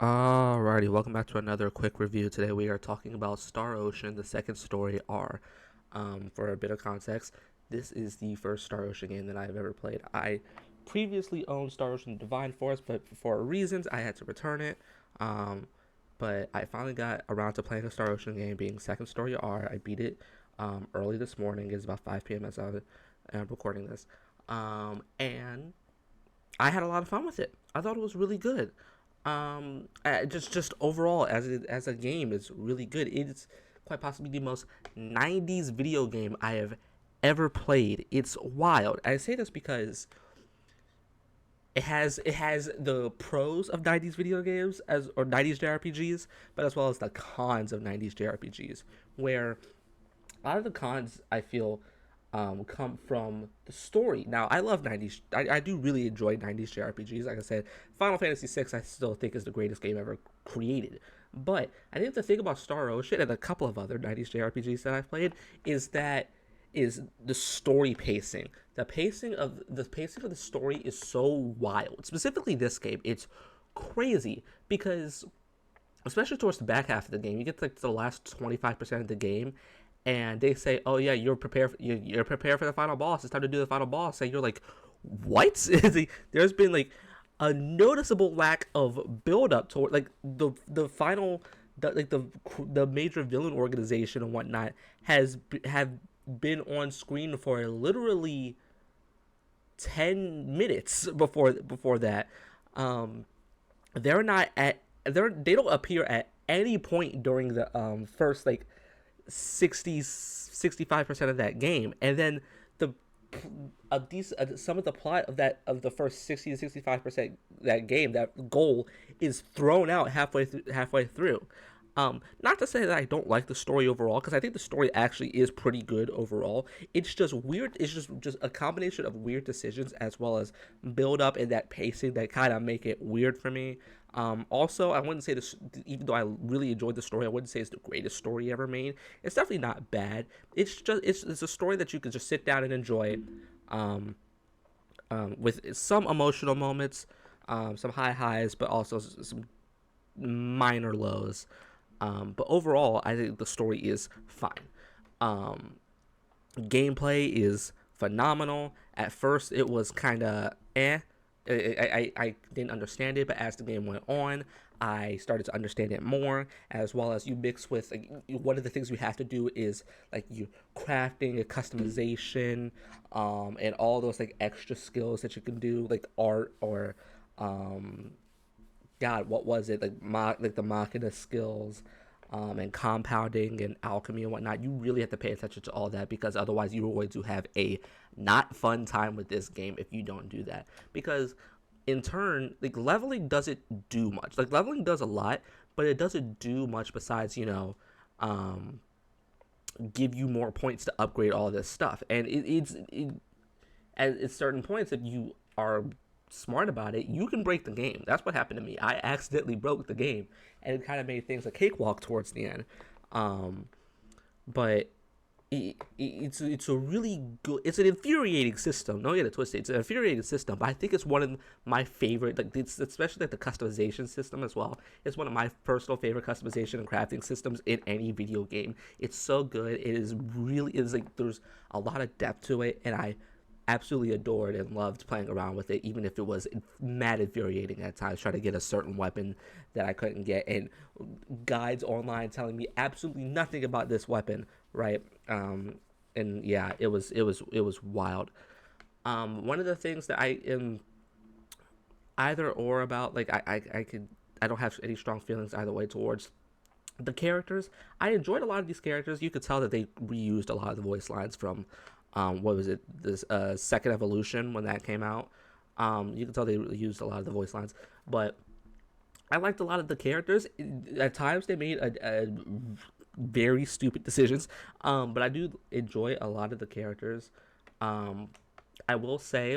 Alrighty, welcome back to another quick review. Today we are talking about Star Ocean, the second story R. For a bit of context, this is the first Star Ocean game that I've ever played. I previously owned Star Ocean Divine Force, but for reasons I had to return it. Um, but I finally got around to playing a Star Ocean game, being second story R. I beat it early this morning. It's about 5 p.m. as I'm recording this. And I had a lot of fun with it. I thought it was really good. Just overall as a game, it's really good. It's quite possibly the most 90s video game I have ever played. It's wild. I say this because it has the pros of 90s video games as or 90s JRPGs, but as well as the cons of 90s JRPGs, where a lot of the cons I feel come from the story. Now, I love 90s. I do really enjoy 90s JRPGs. Like I said, Final Fantasy VI I still think is the greatest game ever created. But I think the thing about Star Ocean and a couple of other 90s JRPGs that I've played is the story pacing. The pacing of the story is so wild. Specifically this game, it's crazy because especially towards the back half of the game, you get like to the last 25% of the game, and they say, "Oh yeah, you're prepared for the final boss. It's time to do the final boss." And you're like, "What?" There's been like a noticeable lack of build up toward like the final, the major villain organization and whatnot have been on screen for literally 10 minutes before that. Um, they're not at they don't appear at any point during the first like 65% of that game, and then the these some of the plot of the first 60 to 65% that game, that goal is thrown out halfway through. Not to say that I don't like the story overall, because I think the story actually is pretty good overall. It's just weird. It's just a combination of weird decisions as well as build up and that pacing that kind of make it weird for me. Also, I wouldn't say this, even though I really enjoyed the story, I wouldn't say it's the greatest story ever made. It's definitely not bad. It's a story that you can just sit down and enjoy, um, with some emotional moments, some high highs, but also some minor lows. But overall, I think the story is fine. Um, Gameplay is phenomenal. At first, it was kind of eh. I didn't understand it, but as the game went on, I started to understand it more. As well as you mix with like, one of the things you have to do is like you crafting, a customization, and all those like extra skills that you can do, like art or um, God, what was it like the machina skills, and compounding and alchemy and whatnot. You really have to pay attention to all that, because otherwise you're going to have a not fun time with this game if you don't do that. Because in turn, like leveling doesn't do much. Like leveling does a lot, but it doesn't do much besides um, give you more points to upgrade all this stuff. And at certain points, if you are smart about it, you can break the game. That's what happened to me. I accidentally broke the game, and it kind of made things a cakewalk towards the end. Um, but it's a really good. It's an infuriating system. Don't get it twisted. It's an infuriating system, but I think it's one of my favorite. Like it's especially like the customization system as well. It's one of my personal favorite customization and crafting systems in any video game. It's so good. It is really. It's like there's a lot of depth to it, and I absolutely adored and loved playing around with it, even if it was mad infuriating at times trying to get a certain weapon that I couldn't get, and guides online telling me absolutely nothing about this weapon, right? And yeah, it was wild. One of the things that I am either or about, like I don't have any strong feelings either way towards the characters. I enjoyed a lot of these characters. You could tell that they reused a lot of the voice lines from what was it, this second evolution when that came out. You could tell they used a lot of the voice lines, but I liked a lot of the characters. At times they made a very stupid decisions, but I do enjoy a lot of the characters. um, I will say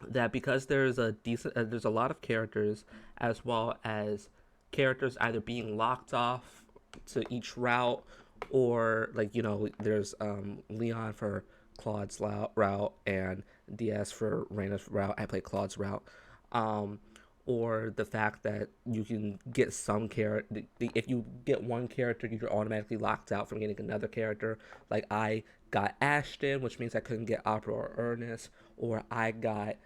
that because there's a lot of characters, as well as characters either being locked off to each route, or like there's Leon for Claude's route and DS for Reina's route. I play Claude's route. um or the fact that you can get some character. If you get one character, you're automatically locked out from getting another character. Like I got Ashton, which means I couldn't get Opera or Ernest, or I got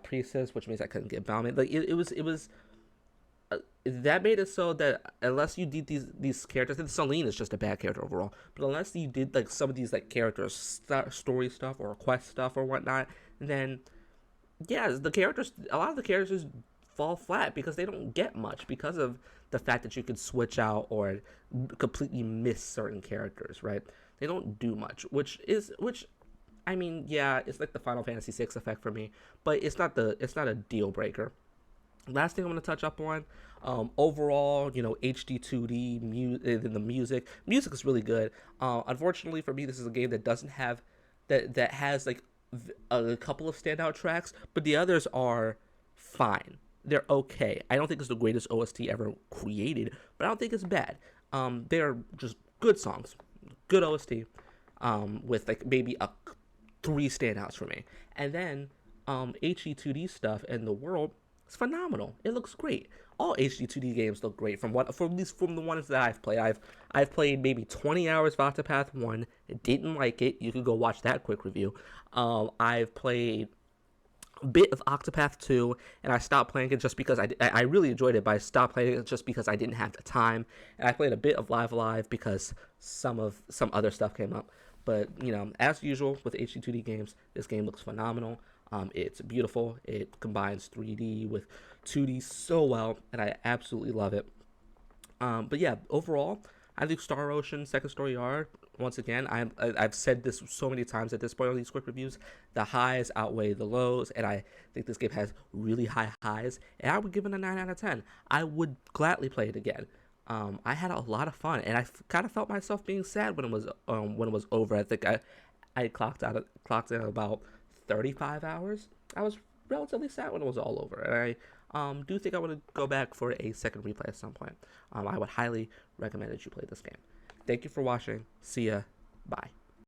Priestess, which means I couldn't get Balmain. Like it was that made it so that unless you did these characters, and Celine is just a bad character overall, but unless you did like some of these like characters story stuff or quest stuff or whatnot, then yeah, a lot of the characters fall flat because they don't get much because of the fact that you could switch out or completely miss certain characters, right? They don't do much, which I mean, yeah, it's like the Final Fantasy VI effect for me, but it's not a deal breaker. Last thing I'm going to touch up on, overall, HD 2D, the music is really good. Unfortunately for me, this is a game that doesn't have that has like a couple of standout tracks, but the others are fine. They're okay. I don't think it's the greatest OST ever created, but I don't think it's bad. They're just good songs, good OST, with like maybe three standouts for me, and then HD2D stuff and the world is phenomenal. It looks great. All HD2D games look great from at least from the ones that I've played. I've played maybe 20 hours of Octopath 1. Didn't like it. You could go watch that quick review. I've played a bit of Octopath 2, and I stopped playing it just because I really enjoyed it, but I stopped playing it just because I didn't have the time. And I played a bit of Live Alive because some other stuff came up. But as usual with HD2D games, this game looks phenomenal. It's beautiful. It combines 3D with 2D so well, and I absolutely love it. But yeah, overall, I think Star Ocean Second Story Yard. Once again, I've said this so many times at this point on these quick reviews. The highs outweigh the lows, and I think this game has really high highs. And I would give it a 9 out of 10. I would gladly play it again. I had a lot of fun, and I kind of felt myself being sad when it was over. I think I clocked in about 35 hours. I was relatively sad when it was all over, and I do think I want to go back for a second replay at some point. I would highly recommend that you play this game. Thank you for watching. See ya. Bye.